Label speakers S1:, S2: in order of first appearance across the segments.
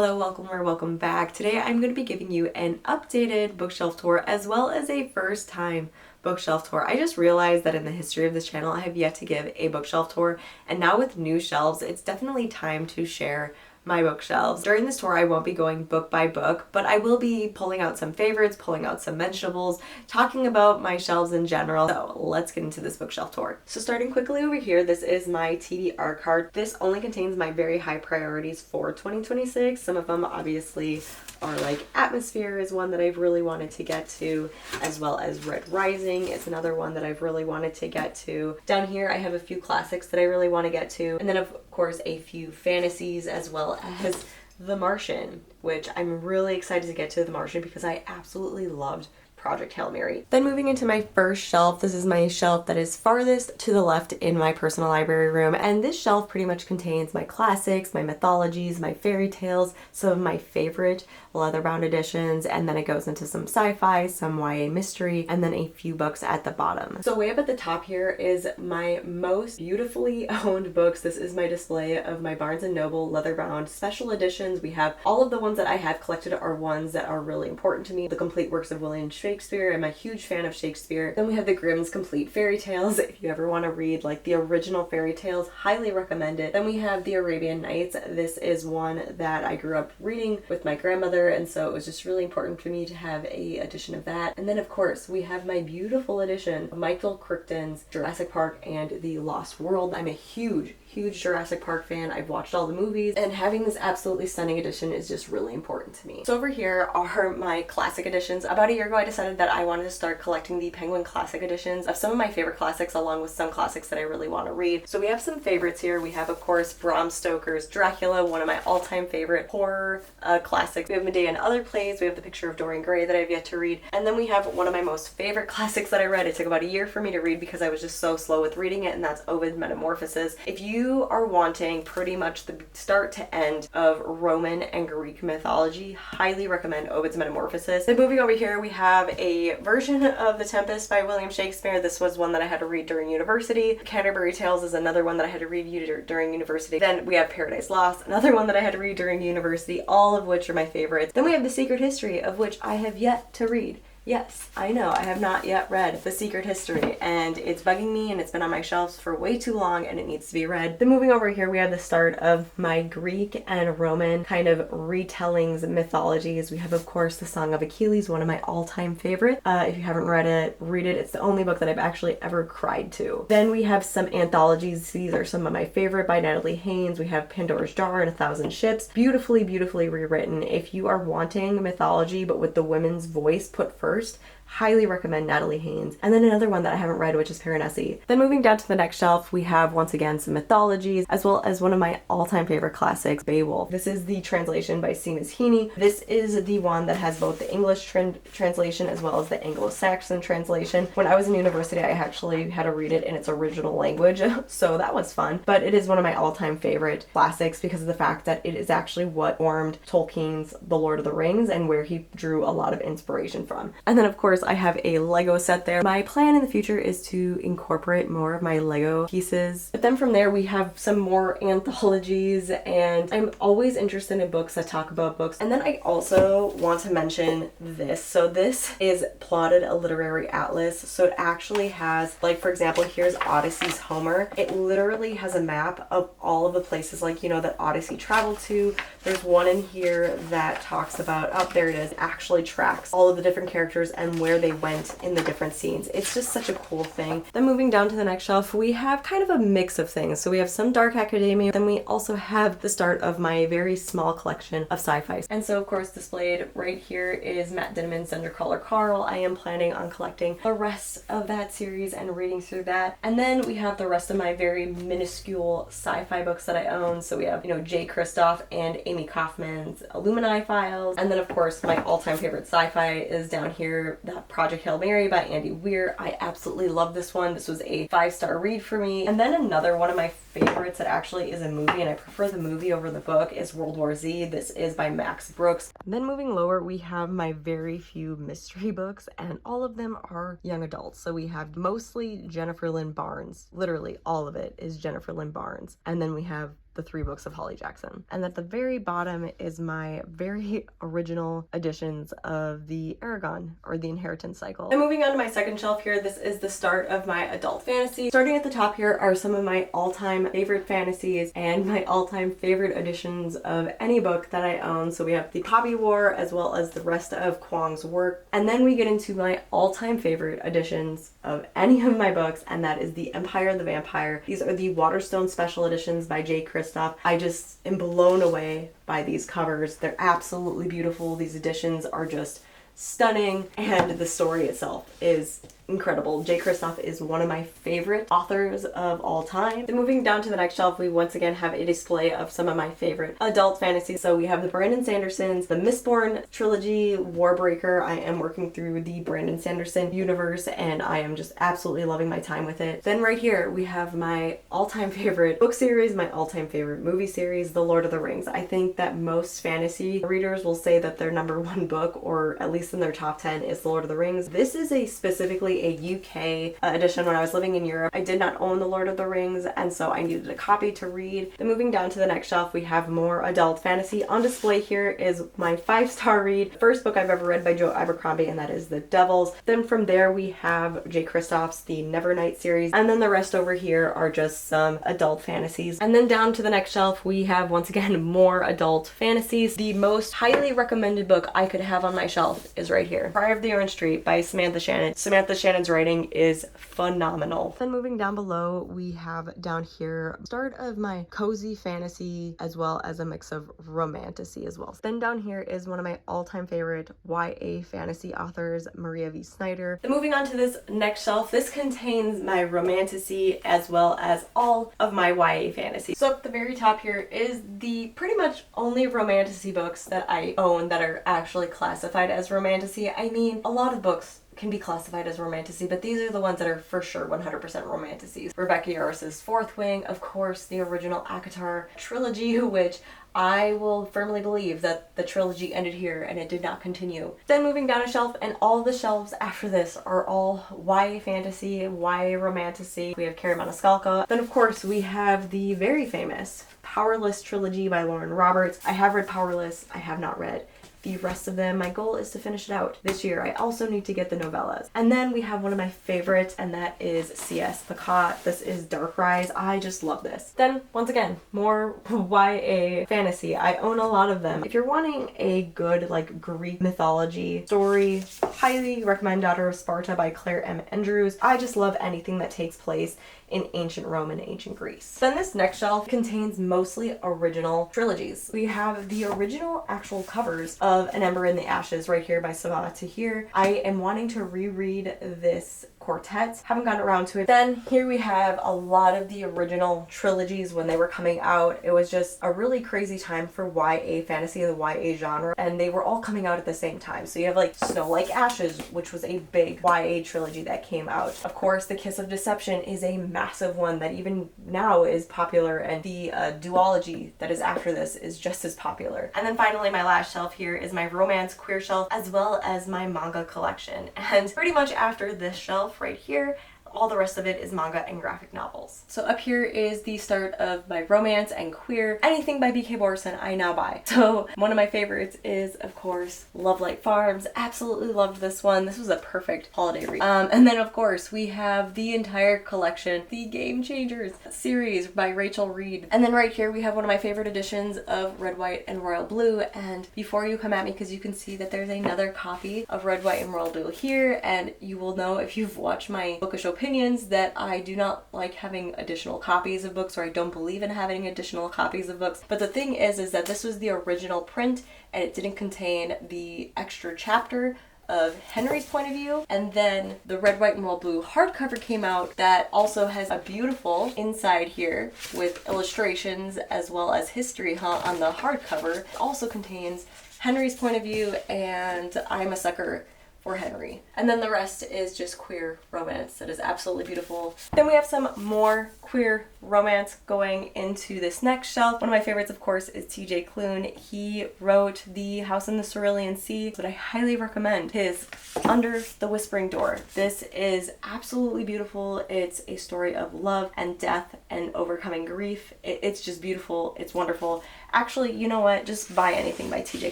S1: Hello, welcome or welcome back. Today I'm going to be giving you an updated bookshelf tour as well as a first time bookshelf tour. I just realized that in the history of this channel I have yet to give a bookshelf tour, and now with new shelves it's definitely time to share my bookshelves. During this tour I won't be going book by book, but I will be pulling out some favorites, pulling out some mentionables, talking about my shelves in general. So let's get into this bookshelf tour. So starting quickly over here, this is my TBR card. This only contains my very high priorities for 2026. Some of them obviously are like Atmosphere is one that I've really wanted to get to, as well as Red Rising is another one that I've really wanted to get to. Down here I have a few classics that I really want to get to, and then of course a few fantasies as well as The Martian, which I'm really excited to get to The Martian because I absolutely loved Project Hail Mary. Then moving into my first shelf, this is my shelf that is farthest to the left in my personal library room, and this shelf pretty much contains my classics, my mythologies, my fairy tales, some of my favorite leather-bound editions, and then it goes into some sci-fi, some YA mystery, and then a few books at the bottom. So way up at the top here is my most beautifully owned books. This is my display of my Barnes & Noble leather-bound special editions. We have all of the ones that I have collected are ones that are really important to me. The complete works of William Shakespeare. I'm a huge fan of Shakespeare. Then we have the Grimm's complete fairy tales. If you ever want to read like the original fairy tales, highly recommend it. Then we have the Arabian Nights. This is one that I grew up reading with my grandmother, and so it was just really important for me to have a edition of that. And then of course we have my beautiful edition of Michael Crichton's Jurassic Park and the Lost World. I'm a huge Jurassic Park fan. I've watched all the movies, and having this absolutely stunning edition is just really important to me. So over here are my classic editions. About a year ago I decided that I wanted to start collecting the Penguin classic editions of some of my favorite classics along with some classics that I really want to read. So we have some favorites here. We have of course Bram Stoker's Dracula, one of my all-time favorite horror classics. We have Medea and Other Plays. We have The Picture of Dorian Gray that I've yet to read. And then we have one of my most favorite classics that I read. It took about a year for me to read because I was just so slow with reading it, and that's Ovid's Metamorphoses. If you are wanting pretty much the start to end of Roman and Greek mythology, highly recommend Ovid's Metamorphoses. Then moving over here we have a version of The Tempest by William Shakespeare. This was one that I had to read during university. Canterbury Tales is another one that I had to read during university. Then we have Paradise Lost, another one that I had to read during university, all of which are my favorites. Then we have The Secret History, of which I have yet to read. Yes, I know, I have not yet read The Secret History, and it's bugging me, and it's been on my shelves for way too long, and it needs to be read. Then moving over here, we have the start of my Greek and Roman kind of retellings, mythologies. We have, of course, The Song of Achilles, one of my all-time favorites. If you haven't read it, read it. It's the only book that I've actually ever cried to. Then we have some anthologies. These are some of my favorite by Natalie Haynes. We have Pandora's Jar and A Thousand Ships. Beautifully, beautifully rewritten. If you are wanting mythology, but with the women's voice put first, highly recommend Natalie Haynes. And then another one that I haven't read, which is Piranesi. Then moving down to the next shelf, we have once again some mythologies, as well as one of my all-time favorite classics, Beowulf. This is the translation by Seamus Heaney. This is the one that has both the English translation as well as the Anglo-Saxon translation. When I was in university, I actually had to read it in its original language, so that was fun. But it is one of my all-time favorite classics because of the fact that it is actually what formed Tolkien's The Lord of the Rings and where he drew a lot of inspiration from. And then of course I have a Lego set there. My plan in the future is to incorporate more of my Lego pieces. But then from there we have some more anthologies, and I'm always interested in books that talk about books. And then I also want to mention this. So this is Plotted, a Literary Atlas. So it actually has, like for example, here's Odyssey's Homer. It literally has a map of all of the places like, you know, that Odyssey traveled to. There's one in here that talks about, oh there it is, actually tracks all of the different characters and where they went in the different scenes. It's just such a cool thing. Then moving down to the next shelf, we have kind of a mix of things. So we have some dark academia, then we also have the start of my very small collection of sci-fi. And so of course displayed right here is Matt Dinman's Undercolor Carl. I am planning on collecting the rest of that series and reading through that. And then we have the rest of my very minuscule sci-fi books that I own. So we have, you know, Jay Kristoff and Amy Kaufman's Illuminae Files. And then of course my all-time favorite sci-fi is down here, that Project Hail Mary by Andy Weir. I absolutely love this one. This was a 5-star read for me. And then another one of my favorites that actually is a movie, and I prefer the movie over the book, is World War Z. This is by Max Brooks. Then moving lower, we have my very few mystery books, and all of them are young adults. So we have mostly Jennifer Lynn Barnes. Literally all of it is Jennifer Lynn Barnes. And then we have the 3 books of Holly Jackson. And at the very bottom is my very original editions of the Aragon or the Inheritance cycle. And moving on to my second shelf here, this is the start of my adult fantasy. Starting at the top here are some of my all-time favorite fantasies and my all-time favorite editions of any book that I own. So we have the Poppy War as well as the rest of Kwong's work. And then we get into my all-time favorite editions of any of my books, and that is the Empire of the Vampire. These are the Waterstone special editions by J. Kristoff. I just am blown away by these covers. They're absolutely beautiful. These editions are just stunning, and the story itself is incredible. J. Kristoff is one of my favorite authors of all time. Then moving down to the next shelf, we once again have a display of some of my favorite adult fantasies. So we have the Brandon Sandersons, the Mistborn trilogy, Warbreaker. I am working through the Brandon Sanderson universe and I am just absolutely loving my time with it. Then right here we have my all-time favorite book series, my all-time favorite movie series, The Lord of the Rings. I think that most fantasy readers will say that their #1 book, or at least in their top 10, is The Lord of the Rings. This is specifically a UK edition. When I was living in Europe, I did not own The Lord of the Rings, and so I needed a copy to read. Then moving down to the next shelf, we have more adult fantasy. On display here is my 5-star read, first book I've ever read by Joe Abercrombie, and that is The Devils. Then from there we have J. Kristoff's The Nevernight series, and then the rest over here are just some adult fantasies. And then down to the next shelf, we have once again more adult fantasies. The most highly recommended book I could have on my shelf is right here, Cry of the Orange Tree by Samantha Shannon. Samantha Shannon's writing is phenomenal. Then moving down below, we have down here start of my cozy fantasy as well as a mix of romantasy as well. Then down here is one of my all-time favorite YA fantasy authors, Maria V. Snyder. Then moving on to this next shelf, this contains my romantasy as well as all of my YA fantasy. So at the very top here is the pretty much only romantasy books that I own that are actually classified as romantasy. I mean, a lot of books can be classified as romantasy, but these are the ones that are for sure 100% romantasies. Rebecca Yarros's Fourth Wing, of course, the original ACOTAR trilogy, which I will firmly believe that the trilogy ended here and it did not continue. Then moving down a shelf, and all the shelves after this are all YA fantasy, YA romantasy. We have Carrie Maniscalco. Then of course we have the very famous Powerless trilogy by Lauren Roberts. I have read Powerless, I have not read the rest of them. My goal is to finish it out this year. I also need to get the novellas. And then we have one of my favorites, and that is C.S. Pacat. This is Dark Rise. I just love this. Then, once again, more YA fantasy. I own a lot of them. If you're wanting a good, like, Greek mythology story, highly recommend Daughter of Sparta by Claire M. Andrews. I just love anything that takes place in ancient Rome and ancient Greece. Then this next shelf contains mostly original trilogies. We have the original actual covers of An Ember in the Ashes right here by Sabaa Tahir. I am wanting to reread this quartet. Haven't gotten around to it. Then here we have a lot of the original trilogies when they were coming out. It was just a really crazy time for YA fantasy and the YA genre, and they were all coming out at the same time. So you have like Snow Like Ashes, which was a big YA trilogy that came out. Of course, The Kiss of Deception is a massive one that even now is popular, and the duology that is after this is just as popular. And then finally, my last shelf here is my romance queer shelf as well as my manga collection. And pretty much after this shelf right here, all the rest of it is manga and graphic novels. So up here is the start of my romance and queer. Anything by B.K. Borson I now buy. So one of my favorites is, of course, Love Light Farms. Absolutely loved this one. This was a perfect holiday read. And then of course we have the entire collection, the Game Changers series by Rachel Reed. And then right here we have one of my favorite editions of Red, White, and Royal Blue. And before you come at me, because you can see that there's another copy of Red, White, and Royal Blue here, and you will know if you've watched my bookish opinions that I do not like having additional copies of books, or I don't believe in having additional copies of books. But the thing is that this was the original print and it didn't contain the extra chapter of Henry's point of view. And then the Red, White, and Royal Blue hardcover came out that also has a beautiful inside here with illustrations as well as history on the hardcover. It also contains Henry's point of view and I'm a Sucker for Henry. And then the rest is just queer romance that is absolutely beautiful. Then we have some more queer romance going into this next shelf. One of my favorites, of course, is TJ Klune. He wrote The House in the Cerulean Sea, but I highly recommend his Under the Whispering Door. This is absolutely beautiful. It's a story of love and death and overcoming grief. It's just beautiful. It's wonderful. Actually, you know what? Just buy anything by TJ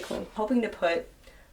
S1: Klune. Hoping to put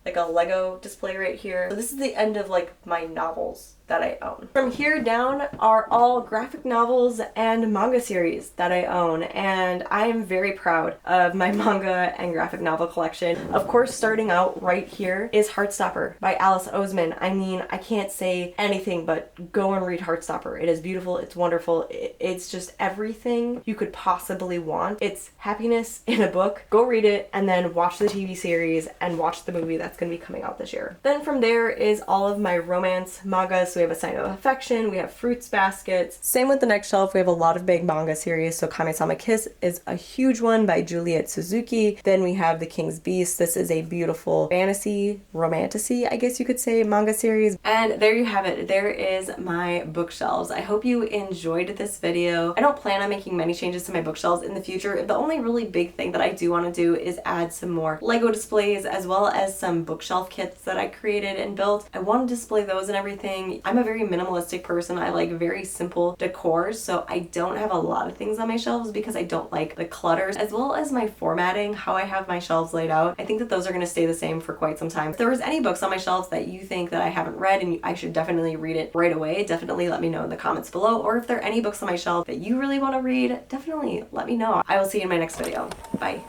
S1: like a Lego display right here. So this is the end of like my novels that I own. From here down are all graphic novels and manga series that I own, and I am very proud of my manga and graphic novel collection. Of course, starting out right here is Heartstopper by Alice Oseman. I mean, I can't say anything but go and read Heartstopper. It is beautiful, it's wonderful, it's just everything you could possibly want. It's happiness in a book. Go read it and then watch the TV series and watch the movie that's going to be coming out this year. Then from there is all of my romance mangas. So we have A Sign of Affection, we have Fruits Baskets. Same with the next shelf, we have a lot of big manga series. So Kame-sama Kiss is a huge one by Juliet Suzuki. Then we have The King's Beast. This is a beautiful fantasy, romantasy, I guess you could say, manga series. And there you have it. There is my bookshelves. I hope you enjoyed this video. I don't plan on making many changes to my bookshelves in the future. The only really big thing that I do want to do is add some more Lego displays as well as some bookshelf kits that I created and built. I want to display those and everything. I'm a very minimalistic person. I like very simple decor, so I don't have a lot of things on my shelves because I don't like the clutters, as well as my formatting, how I have my shelves laid out. I think that those are going to stay the same for quite some time. If there was any books on my shelves that you think that I haven't read and I should definitely read it right away, definitely let me know in the comments below. Or if there are any books on my shelf that you really want to read, definitely let me know. I will see you in my next video. Bye.